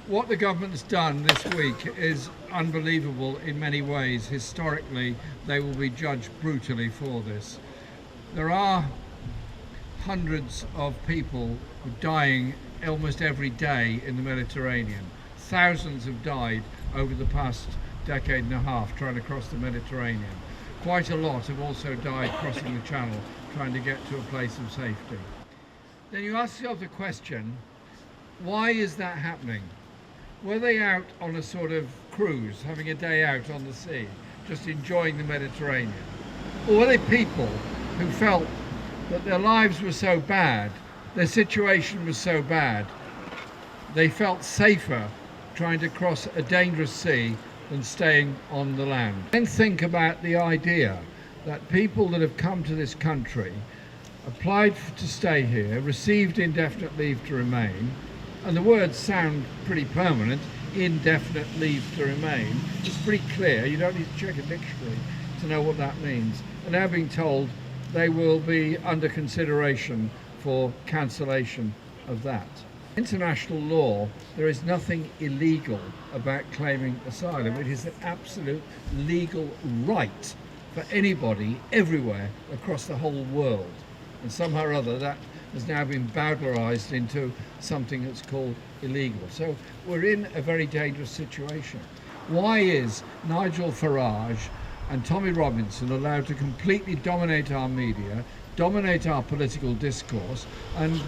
What the government's done this week is unbelievable in many ways. Historically, they will be judged brutally for this. There are hundreds of people dying almost every day in the Mediterranean. Thousands have died over the past decade and a half trying to cross the Mediterranean. Quite a lot have also died crossing the Channel, trying to get to a place of safety. Then you ask yourself the question, why is that happening? Were they out on a sort of cruise, having a day out on the sea, just enjoying the Mediterranean? Or were they people who felt that their lives were so bad, their situation was so bad, they felt safer trying to cross a dangerous sea than staying on the land? Then think about the idea that people that have come to this country, applied to stay here, received indefinite leave to remain, and the words sound pretty permanent, indefinite leave to remain. It's pretty clear, you don't need to check a dictionary to know what that means. And now being told they will be under consideration for cancellation of that. International law, there is nothing illegal about claiming asylum. It is an absolute legal right for anybody, everywhere, across the whole world. And somehow or other that has now been bowdlerised into something that's called illegal. So we're in a very dangerous situation. Why is Nigel Farage and Tommy Robinson allowed to completely dominate our media, dominate our political discourse, and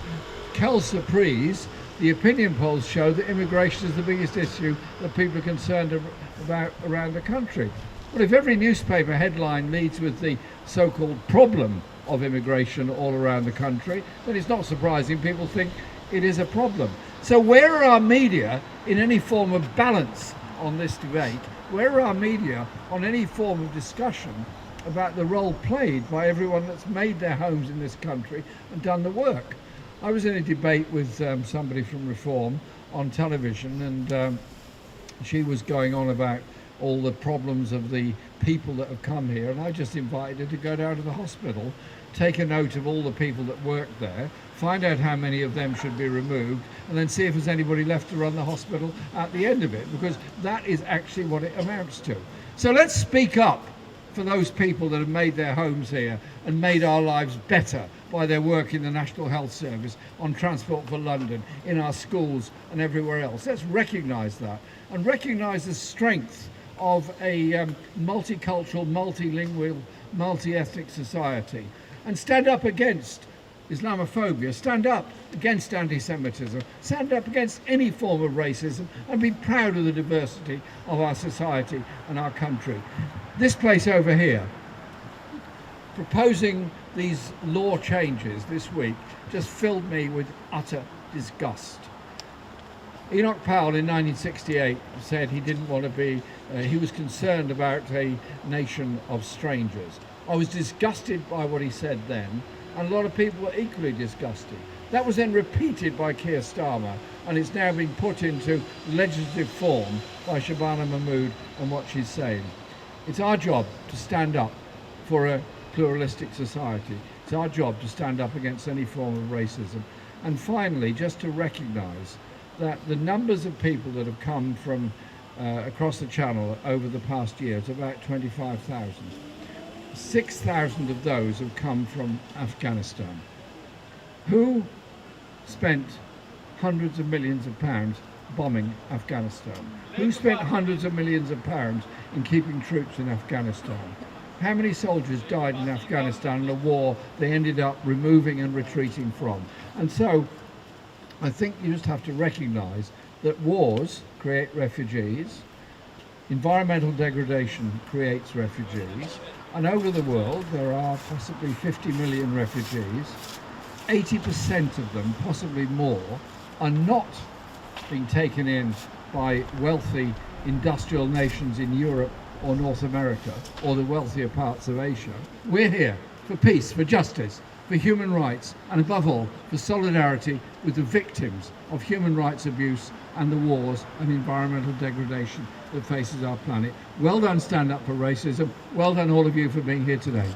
quelle surprise, the opinion polls show that immigration is the biggest issue that people are concerned about around the country? Well, if every newspaper headline leads with the so-called problem of immigration all around the country, then it's not surprising people think it is a problem. So where are our media in any form of balance on this debate? Where are our media on any form of discussion about the role played by everyone that's made their homes in this country and done the work? I was in a debate with somebody from Reform on television, and she was going on about all the problems of the people that have come here, and I just invited her to go down to the hospital, take a note of all the people that work there, find out how many of them should be removed, and then see if there's anybody left to run the hospital at the end of it, because that is actually what it amounts to. So let's speak up for those people that have made their homes here and made our lives better by their work in the National Health Service, on Transport for London, in our schools and everywhere else. Let's recognise that, and recognise the strength of a multicultural, multilingual, multi-ethnic society, and stand up against Islamophobia, stand up against anti-Semitism, stand up against any form of racism, and be proud of the diversity of our society and our country. This place over here, proposing these law changes this week, just filled me with utter disgust. Enoch Powell in 1968 said he didn't want to be, he was concerned about a nation of strangers. I was disgusted by what he said then, and a lot of people were equally disgusted. That was then repeated by Keir Starmer, and it's now being put into legislative form by Shabana Mahmood and what she's saying. It's our job to stand up for a pluralistic society. It's our job to stand up against any form of racism. And finally, just to recognise that the numbers of people that have come from across the Channel over the past year is about 25,000. 6,000 of those have come from Afghanistan. Who spent hundreds of millions of pounds bombing Afghanistan? Who spent hundreds of millions of pounds in keeping troops in Afghanistan? How many soldiers died in Afghanistan in a war they ended up removing and retreating from? And so I think you just have to recognise that wars create refugees, environmental degradation creates refugees, and over the world there are possibly 50 million refugees. 80% of them, possibly more, are not being taken in by wealthy industrial nations in Europe or North America or the wealthier parts of Asia. We're here for peace, for justice, for human rights, and above all, for solidarity with the victims of human rights abuse and the wars and environmental degradation that faces our planet. Well done, Stand Up for Racism. Well done, all of you, for being here today.